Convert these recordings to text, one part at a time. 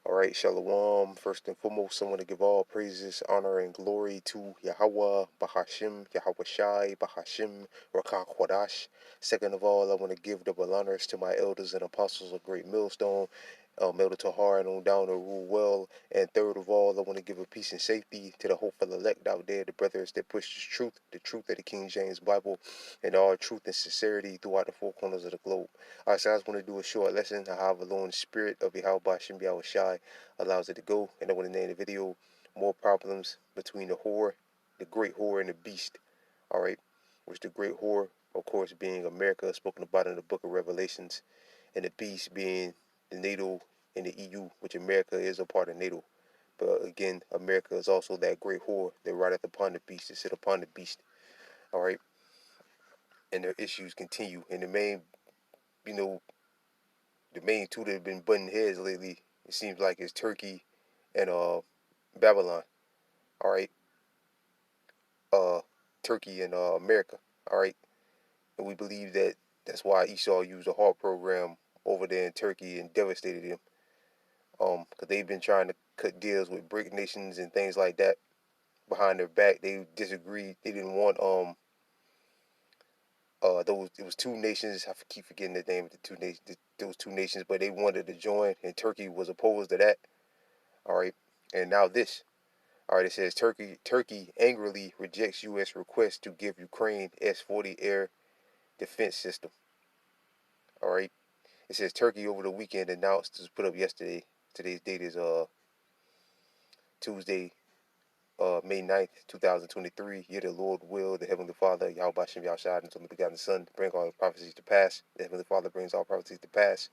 All right, Shalom. First and foremost, I want to give all praises, honor, and glory to Yahweh, Bahashim, Yahweh Shai, Bahashim, Rakah Kwadash. Second of all, I want to give double honors to my elders and apostles of Great Millstone, Elder Tahar and on down to rule well. And third of all, I want to give a peace and safety to the hopeful elect out there, the brothers that push the truth of the King James Bible, and all truth and sincerity throughout the four corners of the globe. All right, so I just want to do a short lesson on how the Spirit of Yahweh Bahashim Yahweh Shai allows it to go. And I want to name the video More Problems Between the Whore, the Great Whore, and the Beast. All right, which the Great Whore, of course, being America, spoken about in the book of Revelations, and the Beast being the NATO and the EU, which America is a part of NATO. But again, America is also that great whore that rideth upon the beast, to sit upon the beast. All right, and their issues continue. And you know, the main two that have been butting heads lately, it seems like, is Turkey and Babylon. All right, uh, Turkey and America. All right, and we believe that that's why Esau used the HARP program over there in Turkey and devastated him. Because they've been trying to cut deals with BRIC nations and things like that behind their back. They disagreed. They didn't want those, it was two nations. I keep forgetting the name of the two nations. Those two nations, but they wanted to join, and Turkey was opposed to that. All right, and now this. All right, it says Turkey angrily rejects U.S. request to give Ukraine S-40 air defense system. All right, it says Turkey over the weekend announced, this was put up yesterday. Today's date is Tuesday, May 9th, 2023. Year the Lord will, the Heavenly Father, Yahweh Bashem Yahshua, and the begotten Son, bring all prophecies to pass. The Heavenly Father brings all prophecies to pass.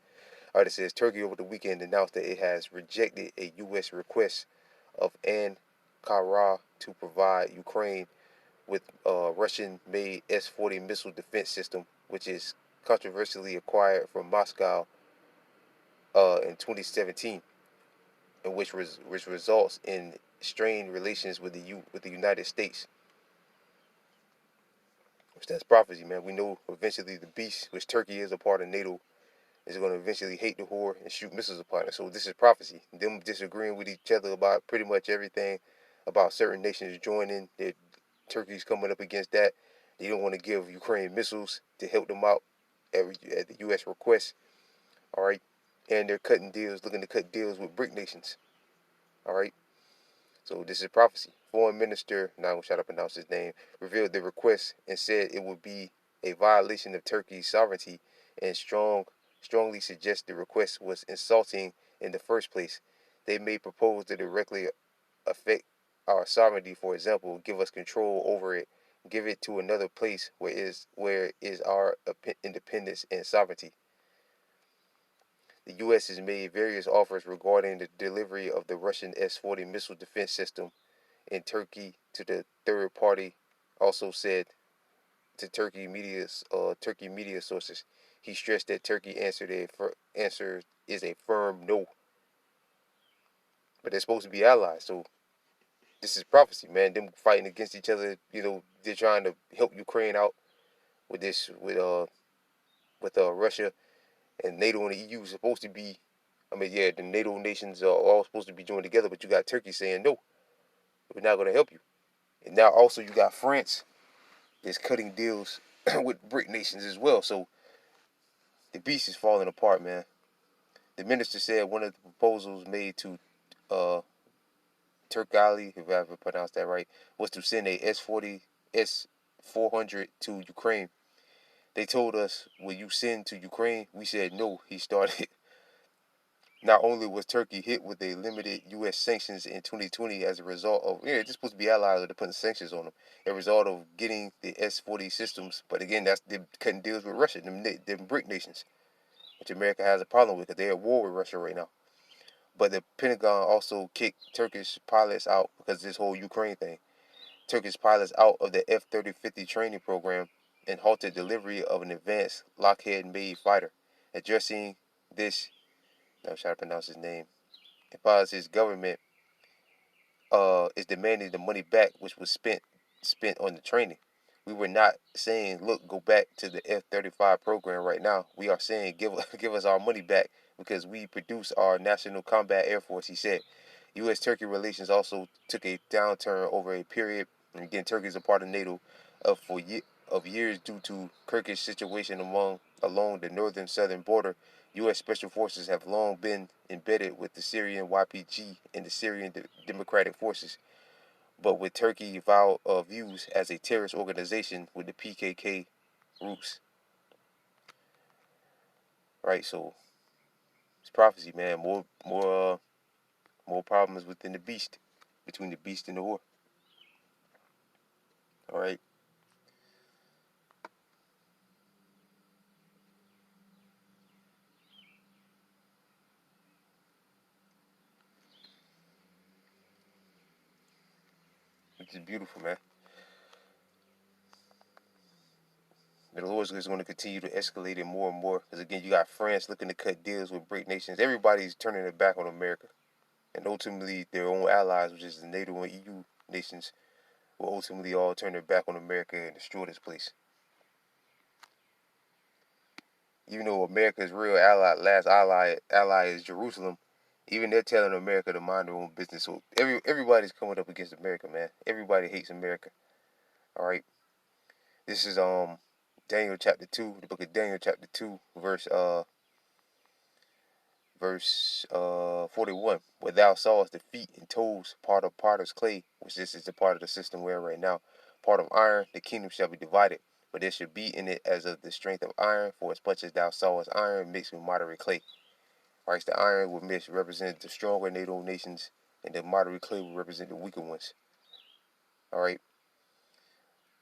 All right, it says Turkey over the weekend announced that it has rejected a U.S. request of Ankara to provide Ukraine with Russian-made S-40 missile defense system, which is controversially acquired from Moscow in 2017, and which results in strained relations with the United States. Which that's prophecy, man. We know eventually the beast, which Turkey is a part of NATO, is going to eventually hate the whore and shoot missiles upon it. So this is prophecy. Them disagreeing with each other about pretty much everything, about certain nations joining. That Turkey's coming up against that. They don't want to give Ukraine missiles to help them out at the U.S. request. All right, and they're cutting deals, looking to cut deals with BRIC nations. All right. So this is prophecy. Foreign Minister, now I'm going to try to pronounce his name, revealed the request and said it would be a violation of Turkey's sovereignty and strongly suggest the request was insulting in the first place. They may propose to directly affect our sovereignty, for example, give us control over it, give it to another place where is our independence and sovereignty. The U.S. has made various offers regarding the delivery of the Russian S-40 missile defense system in Turkey to the third party, also said to Turkey media sources. He stressed that Turkey answer is a firm no, but they're supposed to be allies. So this is prophecy, man. Them fighting against each other. They're trying to help Ukraine out with this with Russia and NATO and the EU is supposed to be. I mean, yeah, the NATO nations are all supposed to be joined together, but you got Turkey saying no, we're not going to help you. And now also you got France is cutting deals with BRIC nations as well. So the beast is falling apart, man. The minister said one of the proposals made to uh, Turkali, if I ever pronounced that right, was to send a S-40, S-400 to Ukraine. They told us, will you send to Ukraine? We said no, he started. Not only was Turkey hit with a limited U.S. sanctions in 2020 as a result of, they're supposed to be allies, they're putting sanctions on them, a result of getting the S-40 systems. But again, they're cutting deals with Russia, them BRIC nations, which America has a problem with because they're at war with Russia right now. But the Pentagon also kicked Turkish pilots out because of this whole Ukraine thing. Turkish pilots out of the F-3050 training program and halted delivery of an advanced Lockheed-made fighter. Addressing this, I'm trying to pronounce his name, his government is demanding the money back which was spent on the training. We were not saying, look, go back to the F-35 program right now. We are saying give us our money back because we produce our national combat air force, he said. U.S.-Turkey relations also took a downturn over a period, and again, Turkey is a part of NATO, of years due to Turkish situation along the northern-southern border. U.S. Special Forces have long been embedded with the Syrian YPG and the Syrian Democratic Forces, but with Turkey views as a terrorist organization with the PKK roots. Right, so it's prophecy, man. More problems within the beast, between the beast and the whore. All right. Which is beautiful, man. The Lord is going to continue to escalate it more and more. Because again, you got France looking to cut deals with BRIC nations. Everybody's turning their back on America. And ultimately, their own allies, which is the NATO and EU nations, will ultimately all turn their back on America and destroy this place. Even though America's real last ally is Jerusalem, even they're telling America to mind their own business. So everybody's coming up against America, man. Everybody hates America. All right. This is Daniel chapter 2, the book of Daniel chapter 2, verse 41. Where thou sawest the feet and toes, part of potter's clay, which this is the part of the system we're in right now, part of iron, the kingdom shall be divided. But there should be in it as of the strength of iron, for as much as thou sawest iron mixed with moderate clay. All right, the iron will mix represent the stronger NATO nations, and the moderate clay will represent the weaker ones. All right.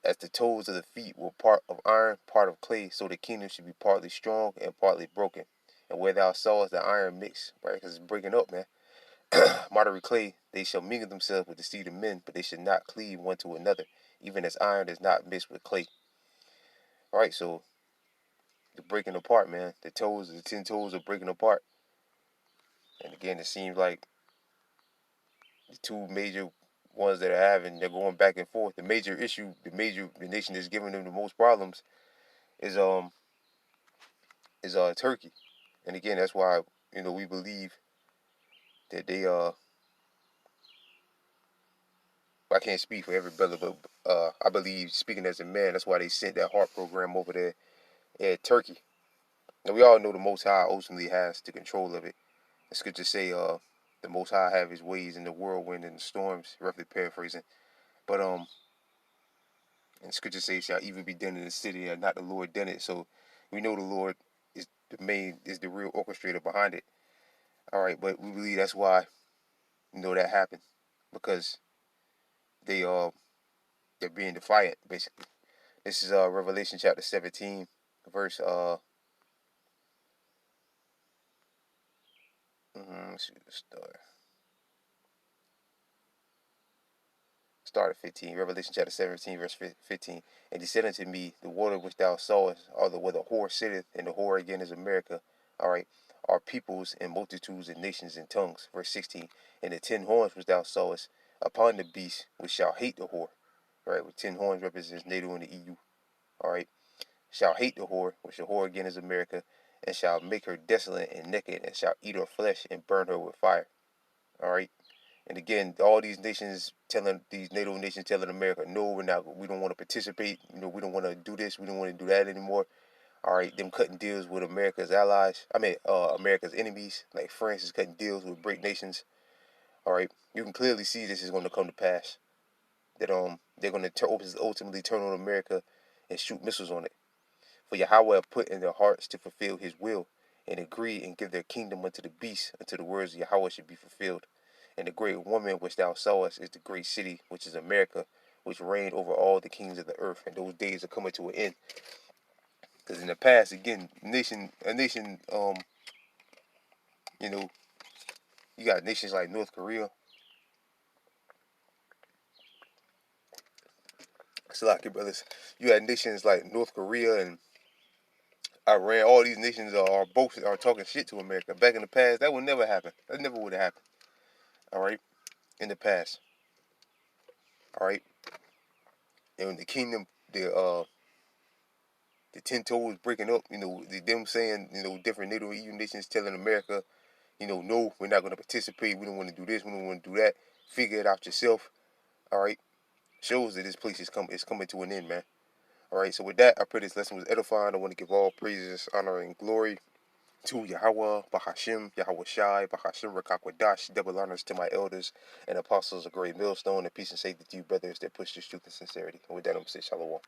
As the toes of the feet were part of iron, part of clay, so the kingdom should be partly strong and partly broken. And where thou sawest the iron mix, right, because it's breaking up, man. Moderate clay, they shall mingle themselves with the seed of men, but they should not cleave one to another, even as iron is not mixed with clay. All right, so the breaking apart, man. The 10 toes are breaking apart. And again, it seems like the two major ones that are having, they're going back and forth. The major issue, the nation that's giving them the most problems is Turkey. And again, that's why we believe that they I can't speak for every brother, but I believe, speaking as a man, that's why they sent that heart program over there at Turkey. And we all know the Most High ultimately has the control of it. The scriptures say the Most High have His ways in the whirlwind and the storms, roughly paraphrasing. But and scriptures say shall even be done in the city and not the Lord done it. So we know the Lord is the real orchestrator behind it. All right, but we believe that's why that happened, because they they're being defiant, basically. This is Revelation chapter 17, verse let's see, start at 15. Revelation chapter 17, verse 15. And he said unto me, the water which thou sawest, where the whore sitteth, and the whore again is America. All right, are peoples and multitudes and nations and tongues. Verse 16. And the 10 horns which thou sawest upon the beast, which shall hate the whore. All right, with 10 horns represents NATO and the EU. All right, shall hate the whore, which the whore again is America, and shall make her desolate and naked, and shall eat her flesh and burn her with fire. All right. And again, all these NATO nations telling America, no, we don't want to participate. We don't want to do this. We don't want to do that anymore. All right, them cutting deals with America's allies. America's enemies. Like France is cutting deals with BRIC nations. All right, you can clearly see this is going to come to pass. That they're going to ultimately turn on America and shoot missiles on it. For Yahweh put in their hearts to fulfill His will, and agree and give their kingdom unto the beast, until the words of Yahweh should be fulfilled. And the great woman which thou sawest is the great city, which is America, which reigned over all the kings of the earth. And those days are coming to an end. Because in the past, again, a nation, you know, you got nations like North Korea. It's like your brothers. You had nations like North Korea and Iran. All these nations are talking shit to America. Back in the past, that would never happen. That never would have happened. All right, in the past. All right, and the the 10 toes breaking up, them saying, different NATO EU nations telling America, no, we're not going to participate. We don't want to do this. We don't want to do that. Figure it out yourself. All right. Shows that this place is coming to an end, man. All right. So with that, I pray this lesson was edifying. I want to give all praises, honor, and glory to Yahweh, Bahashim, Yahweh Shai, Bahashim Rakakwadash, double honors to my elders and apostles of Great Millstone, and peace and safety to you, brothers that push this truth and sincerity. And with that, I'm going to say shalom.